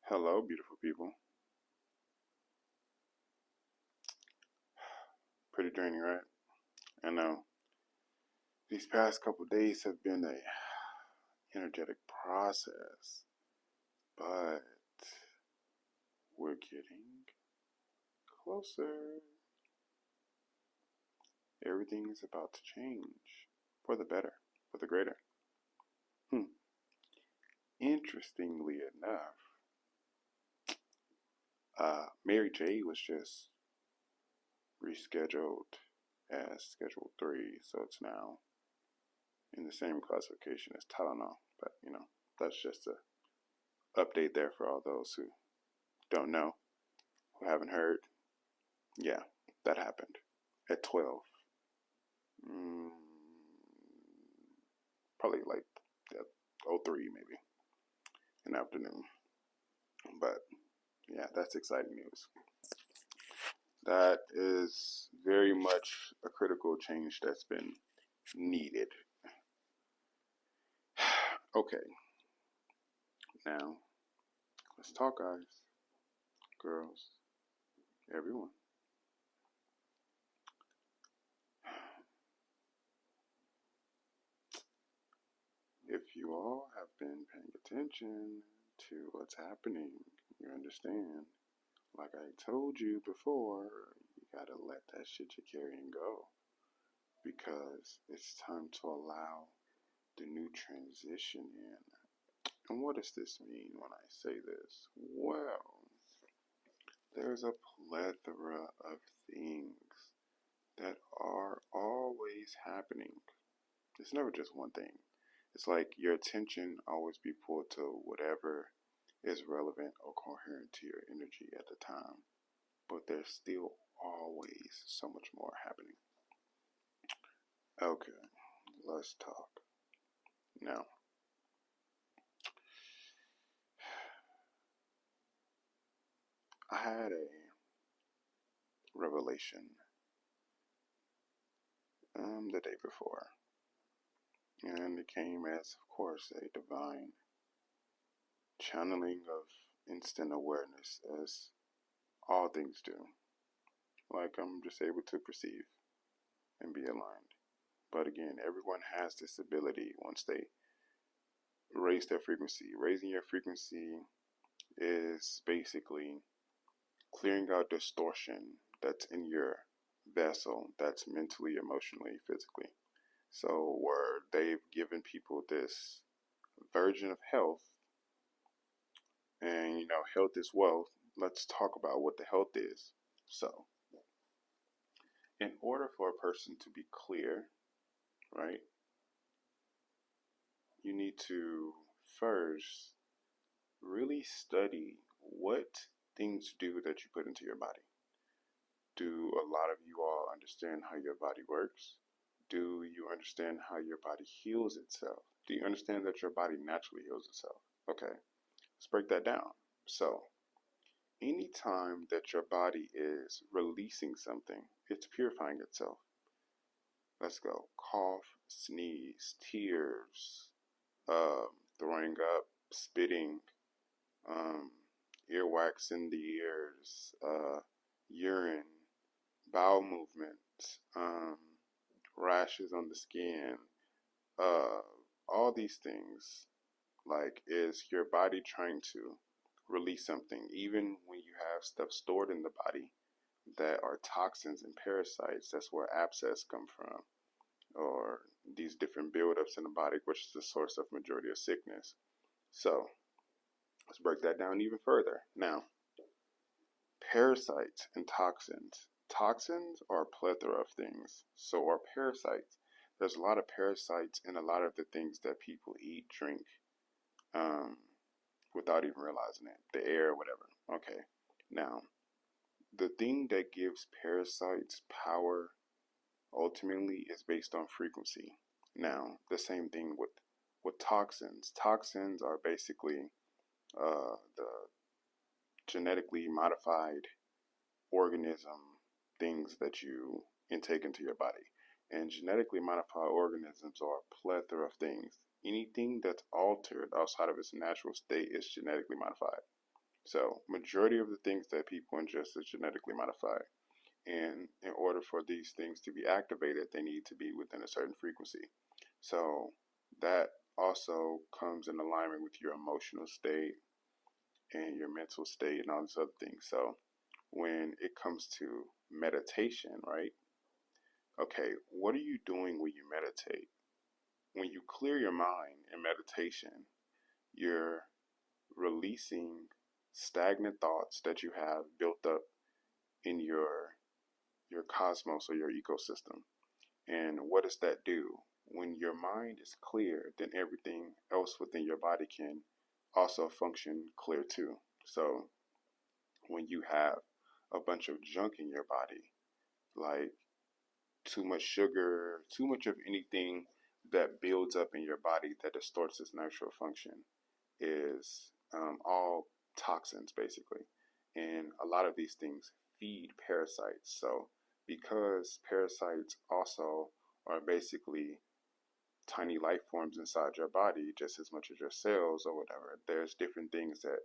Hello, beautiful people. Pretty draining, right? I know. These past couple days have been a energetic process, but we're getting closer. Everything is about to change for the better, for the greater. Hmm. Interestingly enough, Mary J was just rescheduled as Schedule 3, so it's now in the same classification as Tylenol. But that's just a update there for all those who don't know, who haven't heard. Yeah, that happened at 12. Mm, Probably like at 03 maybe in the afternoon. But yeah, that's exciting news. That is very much a critical change that's been needed. Okay, now let's talk, guys, girls, everyone. If you all have been paying attention to what's happening, you understand. Like I told you before, you gotta let that shit you're carrying go. Because it's time to allow the new transition in. And what does this mean when I say this? Well, there's a plethora of things that are always happening. It's never just one thing. It's like your attention always be pulled to whatever is relevant or coherent to your energy at the time. But there's still always so much more happening. Okay, let's talk. Now, I had a revelation the day before, and it came as, of course, a divine channeling of instant awareness, as all things do. Like I'm just able to perceive and be aligned. But again, everyone has this ability once they raise their frequency. Raising your frequency is basically clearing out distortion that's in your vessel, that's mentally, emotionally, physically. So, where they've given people this version of health, and health is wealth, let's talk about what the health is. So, in order for a person to be clear, right, you need to first really study what things do that you put into your body. Do a lot of you all understand how your body works? Do you understand how your body heals itself? Do you understand that your body naturally heals itself? Okay, let's break that down. So, anytime that your body is releasing something, it's purifying itself. Let's go. Cough, sneeze, tears, throwing up, spitting, um, earwax in the ears, urine, bowel movements, rashes on the skin, uh, all these things, like, is your body trying to release something, even when you have stuff stored in the body that are toxins and parasites. That's where abscess come from, or these different buildups in the body, which is the source of majority of sickness. So let's break that down even further. Now, parasites and toxins. Toxins are a plethora of things. So are parasites. There's a lot of parasites in a lot of the things that people eat, drink, um, without even realizing it. The air, whatever. Okay. Now, the thing that gives parasites power ultimately is based on frequency. Now, the same thing with toxins. Toxins are basically the genetically modified organism things that you intake into your body. And genetically modified organisms are a plethora of things. Anything that's altered outside of its natural state is genetically modified. So majority of the things that people ingest is genetically modified. And in order for these things to be activated, they need to be within a certain frequency. So that also comes in alignment with your emotional state and your mental state and all these other things. So when it comes to meditation, right? Okay, what are you doing when you meditate? When you clear your mind in meditation, you're releasing stagnant thoughts that you have built up in your cosmos or your ecosystem. And what does that do? When your mind is clear, then everything else within your body can also function clear too. So when you have a bunch of junk in your body, like too much sugar, too much of anything that builds up in your body that distorts its natural function, is all toxins basically. And a lot of these things feed parasites. So because parasites also are basically tiny life forms inside your body just as much as your cells or whatever, there's different things that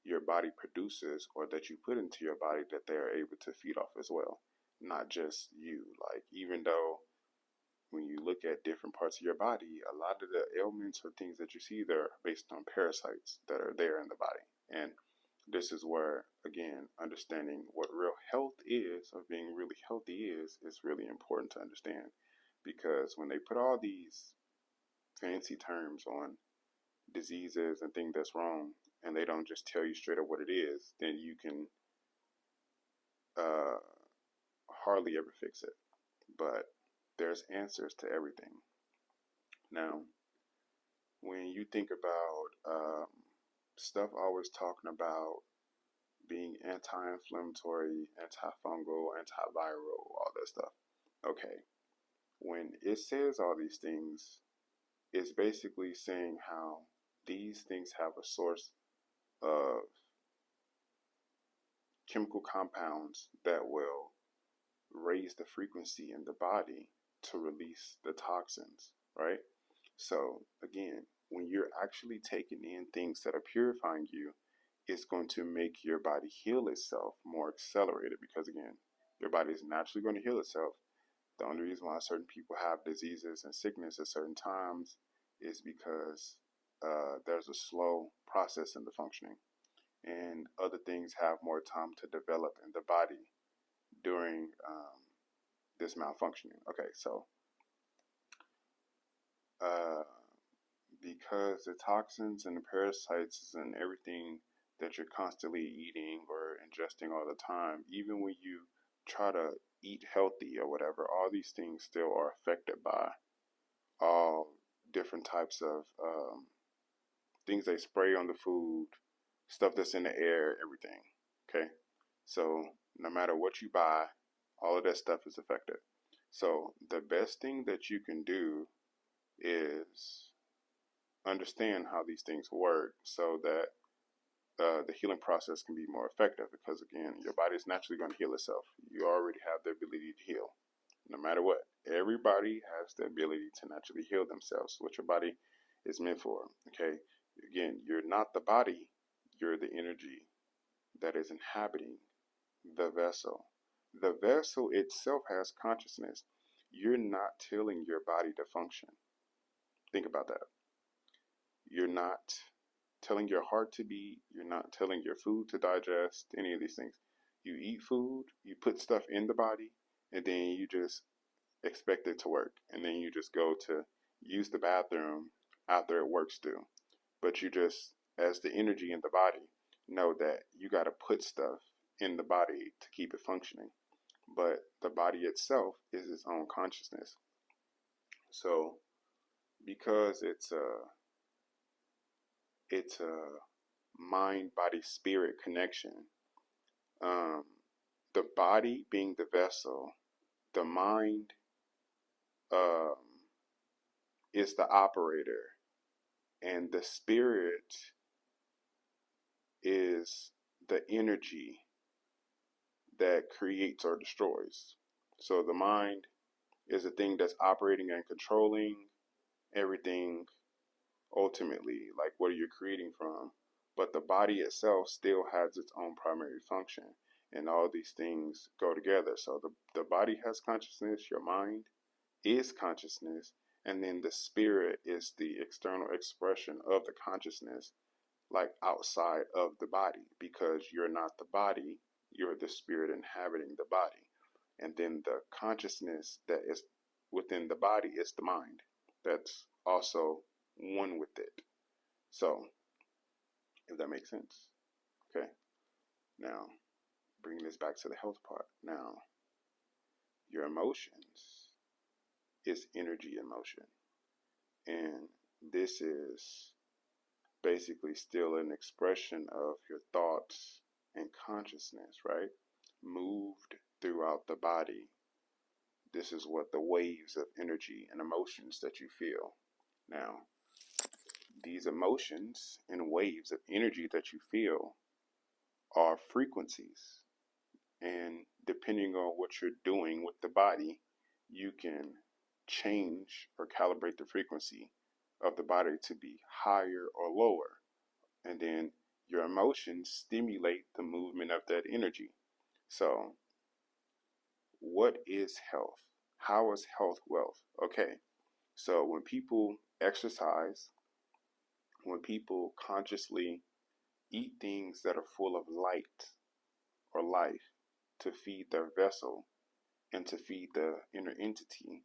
your body produces or that you put into your body that they're able to feed off as well, not just you. Like, even though when you look at different parts of your body, a lot of the ailments or things that you see there are based on parasites that are there in the body. And this is where, again, understanding what real health is, or being really healthy is really important to understand. Because when they put all these fancy terms on diseases and things that's wrong, and they don't just tell you straight up what it is, then you can uh, hardly ever fix it. But there's answers to everything. Now, when you think about stuff always talking about being anti-inflammatory, antifungal, antiviral, all that stuff. Okay, when it says all these things, it's basically saying how these things have a source of chemical compounds that will raise the frequency in the body to release the toxins, right? So again, when you're actually taking in things that are purifying you, it's going to make your body heal itself more accelerated, because again, your body is naturally going to heal itself. The only reason why certain people have diseases and sickness at certain times is because there's a slow process in the functioning, and other things have more time to develop in the body during this malfunctioning. Okay, so uh, because the toxins and the parasites and everything that you're constantly eating or ingesting all the time, even when you try to eat healthy or whatever, all these things still are affected by all different types of things they spray on the food, stuff that's in the air, everything. Okay, so no matter what you buy, all of that stuff is affected. So the best thing that you can do is understand how these things work, so that the healing process can be more effective. Because again, your body is naturally going to heal itself. You already have the ability to heal, no matter what. Everybody has the ability to naturally heal themselves. What your body is meant for. Okay. Again, you're not the body. You're the energy that is inhabiting the vessel. The vessel itself has consciousness. You're not telling your body to function. Think about that. You're not telling your heart to beat. You're not telling your food to digest, any of these things. You eat food, you put stuff in the body, and then you just expect it to work. And then you just go to use the bathroom after it works too. But you just, as the energy in the body, know that you got to put stuff in the body to keep it functioning. But the body itself is its own consciousness. So because it's a mind body spirit connection, um, the body being the vessel, the mind um, is the operator, and the spirit is the energy that creates or destroys. So the mind is the thing that's operating and controlling everything ultimately, like what are you creating from? but the body itself still has its own primary function, and all these things go together. So the body has consciousness, your mind is consciousness, and then the spirit is the external expression of the consciousness, like outside of the body, because you're not the body, you're the spirit inhabiting the body. And then the consciousness that is within the body is the mind that's also one with it. So, if that makes sense. Okay. Now, bringing this back to the health part. Now, your emotions is energy in motion. And this is basically still an expression of your thoughts and consciousness, right? Moved throughout the body. This is what the waves of energy and emotions that you feel. Now, these emotions and waves of energy that you feel are frequencies. And depending on what you're doing with the body, you can change or calibrate the frequency of the body to be higher or lower. And then your emotions stimulate the movement of that energy. So, what is health? How is health wealth? Okay, so when people exercise, when people consciously eat things that are full of light or life to feed their vessel and to feed the inner entity,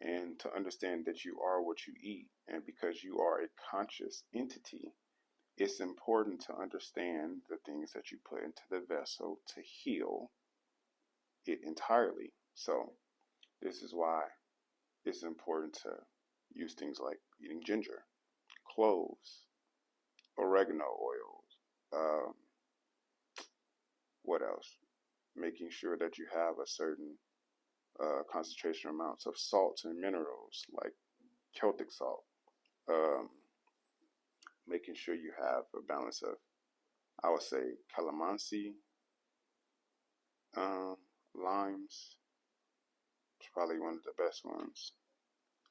and to understand that you are what you eat, and because you are a conscious entity, it's important to understand the things that you put into the vessel to heal it entirely. So this is why it's important to use things like eating ginger, cloves, oregano oils, what else? Making sure that you have a certain concentration amounts of salts and minerals like Celtic salt. Um, Making sure you have a balance of, I would say, calamansi, limes. It's probably one of the best ones.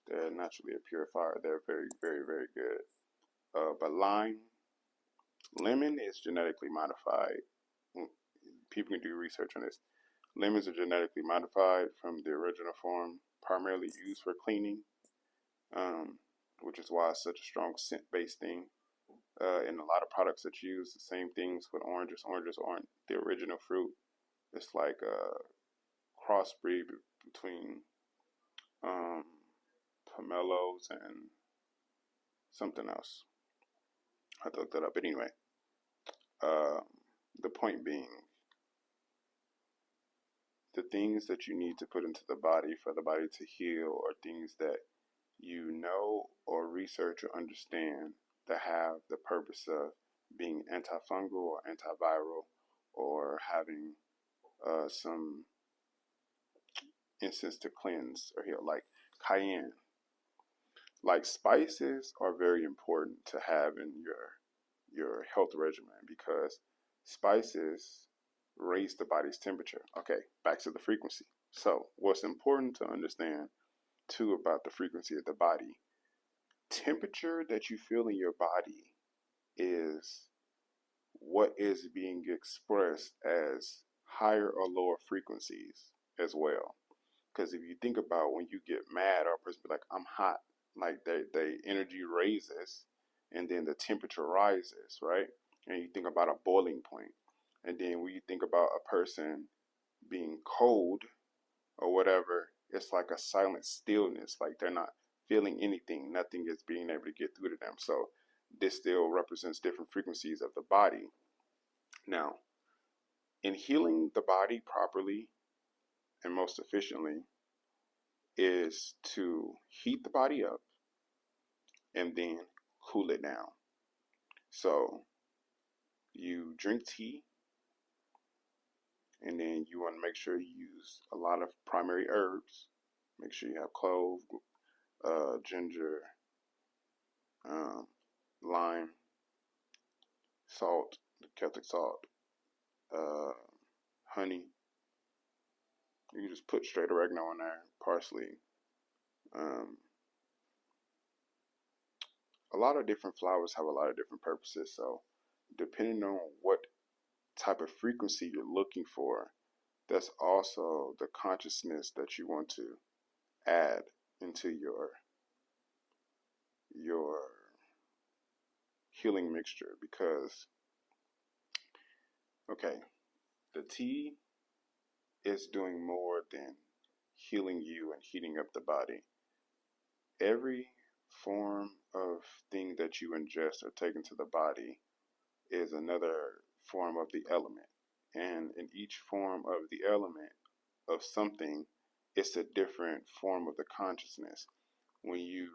They're naturally a purifier. They're very, very, very good. But lemon is genetically modified. People can do research on this. Lemons are genetically modified from the original form, primarily used for cleaning, which is why it's such a strong scent-based thing. And a lot of products that use the same things with oranges. Oranges aren't the original fruit. It's like a crossbreed between pomelos and something else. I have to look that up. But anyway, the point being, the things that you need to put into the body for the body to heal are things that you know or research or understand that have the purpose of being antifungal or antiviral, or having some incense to cleanse or heal, like cayenne. Like spices are very important to have in your health regimen, because spices raise the body's temperature. Okay, back to the frequency. So what's important to understand too about the frequency of the body, temperature that you feel in your body is what is being expressed as higher or lower frequencies as well. Because if you think about when you get mad, or a person be like, I'm hot, like the energy raises and then the temperature rises, right? And you think about a boiling point. And then when you think about a person being cold or whatever, it's like a silent stillness, like they're not feeling anything, nothing is being able to get through to them. So this still represents different frequencies of the body. Now, in healing the body properly and most efficiently is to heat the body up and then cool it down. So you drink tea, and then you want to make sure you use a lot of primary herbs. Make sure you have clove, ginger, lime, salt, Celtic salt, honey. You can just put straight oregano in there, parsley. A lot of different flowers have a lot of different purposes. So depending on what type of frequency you're looking for, that's also the consciousness that you want to add into your healing mixture. Because, okay, the tea is doing more than healing you and heating up the body. Every form of thing that you ingest or take into the body is another form of the element. And in each form of the element of something, it's a different form of the consciousness. When you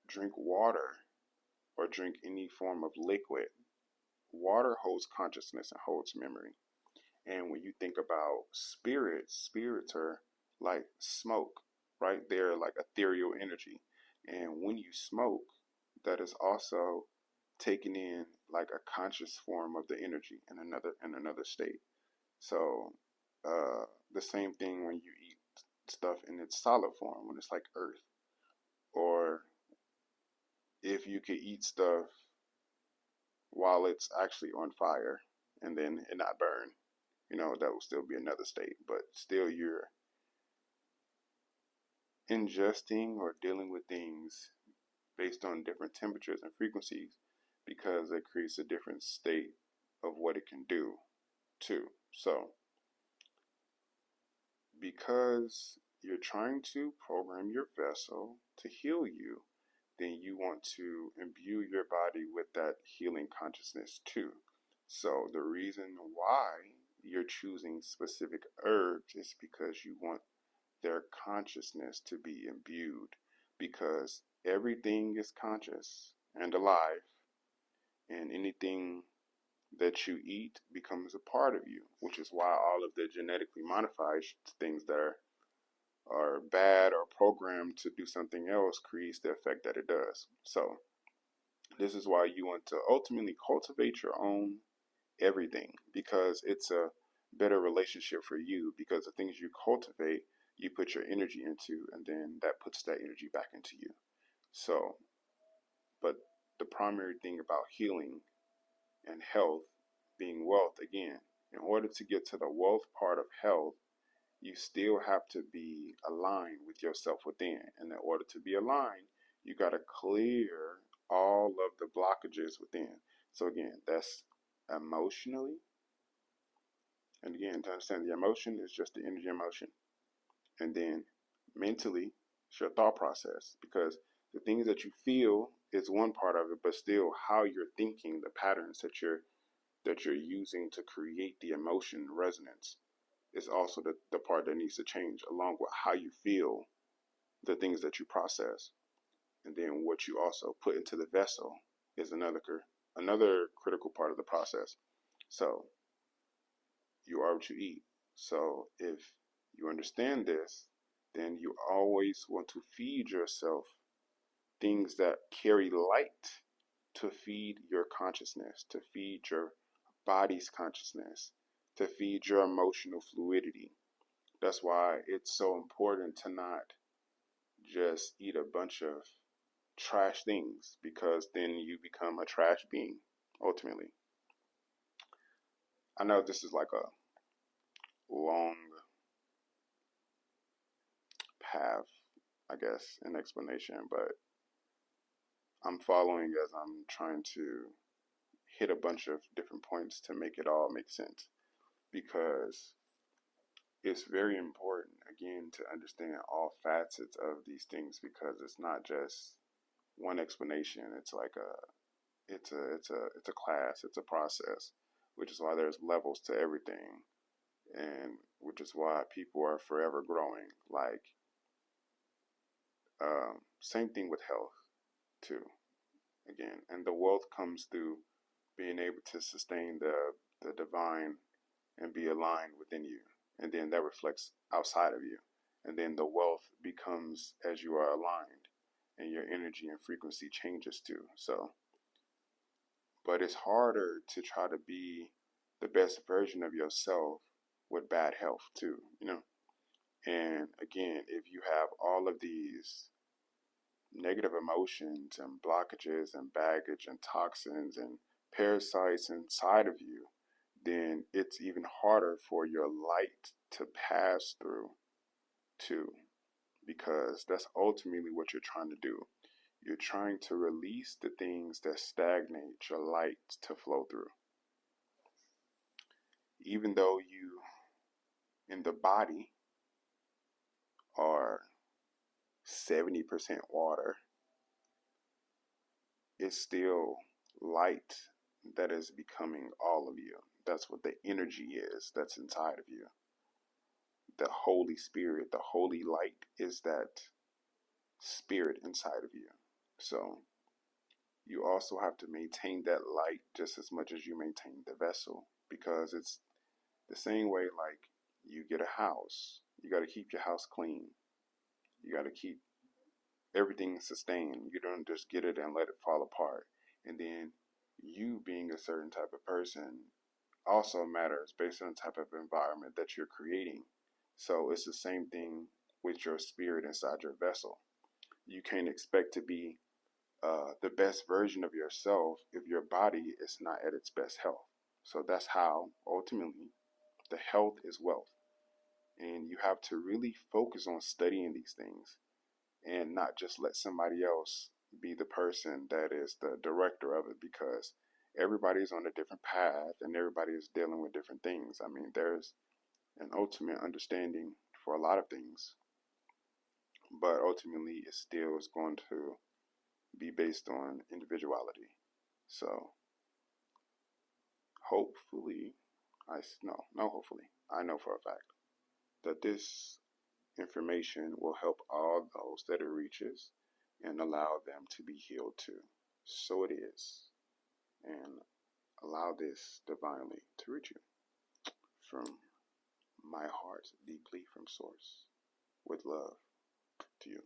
drink water or drink any form of liquid, water holds consciousness and holds memory. And when you think about spirits, spirits are like smoke, right? They're like ethereal energy. And when you smoke, that is also taking in like a conscious form of the energy in another state. So the same thing when you eat stuff in its solid form, when it's like earth, or if you could eat stuff while it's actually on fire and then it not burn, that will still be another state, but still you're ingesting or dealing with things based on different temperatures and frequencies, because it creates a different state of what it can do too. So because you're trying to program your vessel to heal you, then you want to imbue your body with that healing consciousness too. So the reason why you're choosing specific herbs is because you want their consciousness to be imbued, because everything is conscious and alive, and anything that you eat becomes a part of you, which is why all of the genetically modified things that are bad or programmed to do something else creates the effect that it does. So this is why you want to ultimately cultivate your own everything, because it's a better relationship for you, because the things you cultivate, you put your energy into, and then that puts that energy back into you. So, but the primary thing about healing and health being wealth, again, in order to get to the wealth part of health, you still have to be aligned with yourself within. And in order to be aligned, you got to clear all of the blockages within. So again, that's emotionally. And again, to understand, the emotion is just the energy emotion. And then mentally, it's your thought process, because the things that you feel is one part of it, but still how you're thinking, the patterns that you're using to create the emotion resonance is also the part that needs to change, along with how you feel, the things that you process. And then what you also put into the vessel is another critical part of the process. So you are what you eat. So if you understand this, then you always want to feed yourself things that carry light, to feed your consciousness, to feed your body's consciousness, to feed your emotional fluidity. That's why it's so important to not just eat a bunch of trash things, because then you become a trash being ultimately. I know this is like a long path, I guess, an explanation, but I'm following as I'm trying to hit a bunch of different points to make it all make sense, because it's very important, again, to understand all facets of these things, because it's not just one explanation. It's like it's a class, it's a process, which is why there's levels to everything, and which is why people are forever growing. Like same thing with health too, again, and the wealth comes through being able to sustain the divine and be aligned within you, and then that reflects outside of you, and then the wealth becomes as you are aligned, and your energy and frequency changes too. So, but it's harder to try to be the best version of yourself with bad health too. And again, if you have all of these negative emotions and blockages and baggage and toxins and parasites inside of you, then it's even harder for your light to pass through too, because that's ultimately what you're trying to do. You're trying to release the things that stagnate your light to flow through. Even though you in the body are 70% water, it's still light that is becoming all of you. That's what the energy is that's inside of you. The Holy Spirit, the holy light is that spirit inside of you. So you also have to maintain that light just as much as you maintain the vessel, because it's the same way like you get a house. You got to keep your house clean. You got to keep everything sustained. You don't just get it and let it fall apart. And then you being a certain type of person also matters based on the type of environment that you're creating. So it's the same thing with your spirit inside your vessel. You can't expect to be the best version of yourself if your body is not at its best health. So that's how ultimately the health is wealth. And you have to really focus on studying these things and not just let somebody else be the person that is the director of it, because everybody's on a different path and everybody is dealing with different things. I mean, there's an ultimate understanding for a lot of things, but ultimately it still is going to be based on individuality. So hopefully, hopefully, I know for a fact that this information will help all those that it reaches and allow them to be healed too. So it is. And allow this divinely to reach you from my heart, deeply from source, with love to you.